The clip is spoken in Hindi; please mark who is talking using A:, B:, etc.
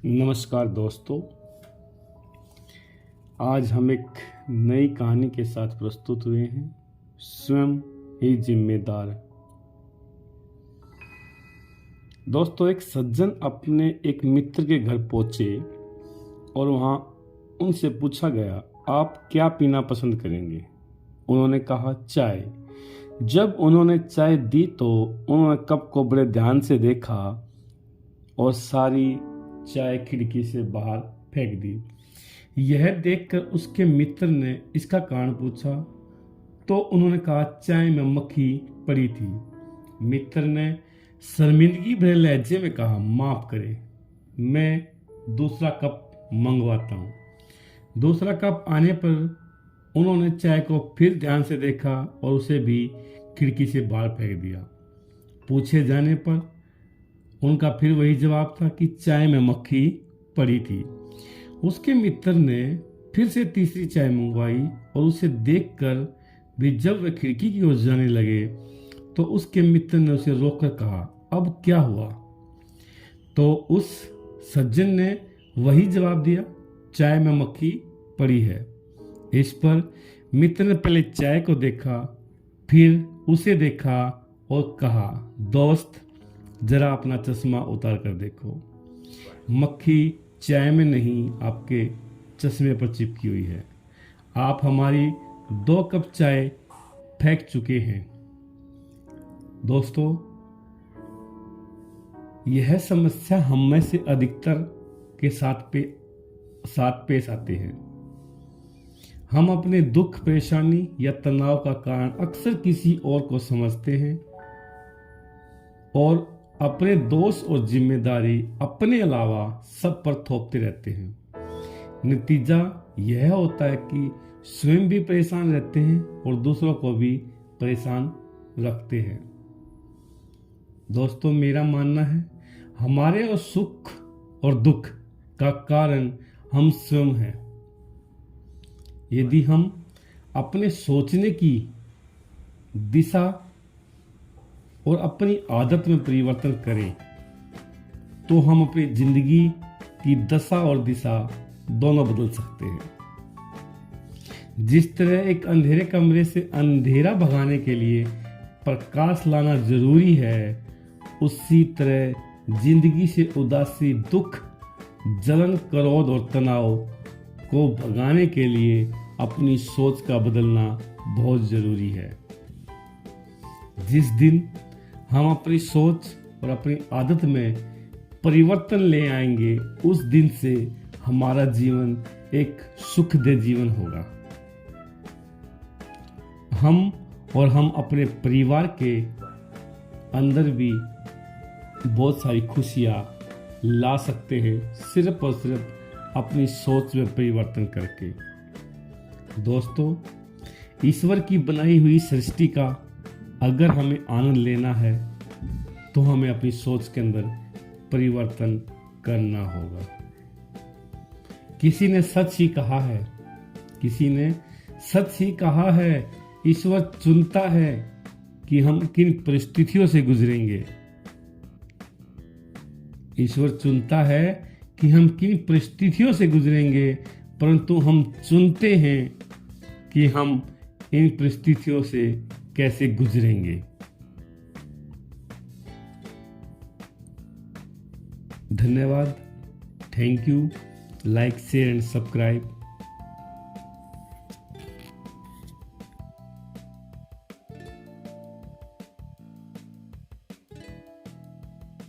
A: नमस्कार दोस्तों, आज हम एक नई कहानी के साथ प्रस्तुत हुए हैं। स्वयं ही जिम्मेदार। दोस्तों, एक सज्जन अपने एक मित्र के घर पहुंचे और वहां उनसे पूछा गया, आप क्या पीना पसंद करेंगे? उन्होंने कहा, चाय। जब उन्होंने चाय दी तो उन्होंने कप को बड़े ध्यान से देखा और सारी चाय खिड़की से बाहर फेंक दी। यह देखकर उसके मित्र ने इसका कारण पूछा तो उन्होंने कहा, चाय में मक्खी पड़ी थी। मित्र ने शर्मिंदगी भरे लहजे में कहा, माफ करें, मैं दूसरा कप मंगवाता हूँ। दूसरा कप आने पर उन्होंने चाय को फिर ध्यान से देखा और उसे भी खिड़की से बाहर फेंक दिया। पूछे जाने पर उनका फिर वही जवाब था कि चाय में मक्खी पड़ी थी। उसके मित्र ने फिर से तीसरी चाय मंगवाई और उसे देखकर भी जब वह खिड़की की ओर जाने लगे तो उसके मित्र ने उसे रोककर कहा, अब क्या हुआ? तो उस सज्जन ने वही जवाब दिया, चाय में मक्खी पड़ी है। इस पर मित्र ने पहले चाय को देखा, फिर उसे देखा और कहा, दोस्त, जरा अपना चश्मा उतार कर देखो। मक्खी चाय में नहीं, आपके चश्मे पर चिपकी हुई है। आप हमारी 2 कप चाय फेंक चुके हैं। दोस्तों, यह समस्या हम में से अधिकतर के साथ पेश आती है। हम अपने दुख, परेशानी या तनाव का कारण अक्सर किसी और को समझते हैं और अपने दोष और जिम्मेदारी अपने अलावा सब पर थोपते रहते हैं। नतीजा यह होता है कि स्वयं भी परेशान रहते हैं और दूसरों को भी परेशान रखते हैं। दोस्तों, मेरा मानना है हमारे और सुख और दुख का कारण हम स्वयं हैं। यदि हम अपने सोचने की दिशा और अपनी आदत में परिवर्तन करें तो हम अपनी जिंदगी की दशा और दिशा दोनों बदल सकते हैं। जिस तरह एक अंधेरे कमरे से अंधेरा भगाने के लिए प्रकाश लाना जरूरी है, उसी तरह जिंदगी से उदासी, दुख, जलन, क्रोध और तनाव को भगाने के लिए अपनी सोच का बदलना बहुत जरूरी है। जिस दिन हम अपनी सोच और अपनी आदत में परिवर्तन ले आएंगे, उस दिन से हमारा जीवन एक सुखद जीवन होगा। हम अपने परिवार के अंदर भी बहुत सारी खुशियां ला सकते हैं, सिर्फ और सिर्फ अपनी सोच में परिवर्तन करके। दोस्तों, ईश्वर की बनाई हुई सृष्टि का अगर हमें आनंद लेना है तो हमें अपनी सोच के अंदर परिवर्तन करना होगा। किसी ने सच ही कहा है, ईश्वर चुनता है कि हम किन परिस्थितियों से गुजरेंगे। ईश्वर चुनता है कि हम किन परिस्थितियों से गुजरेंगे, परंतु हम चुनते हैं कि हम इन परिस्थितियों से कैसे गुजरेंगे। धन्यवाद। Thank you. Like, share and subscribe.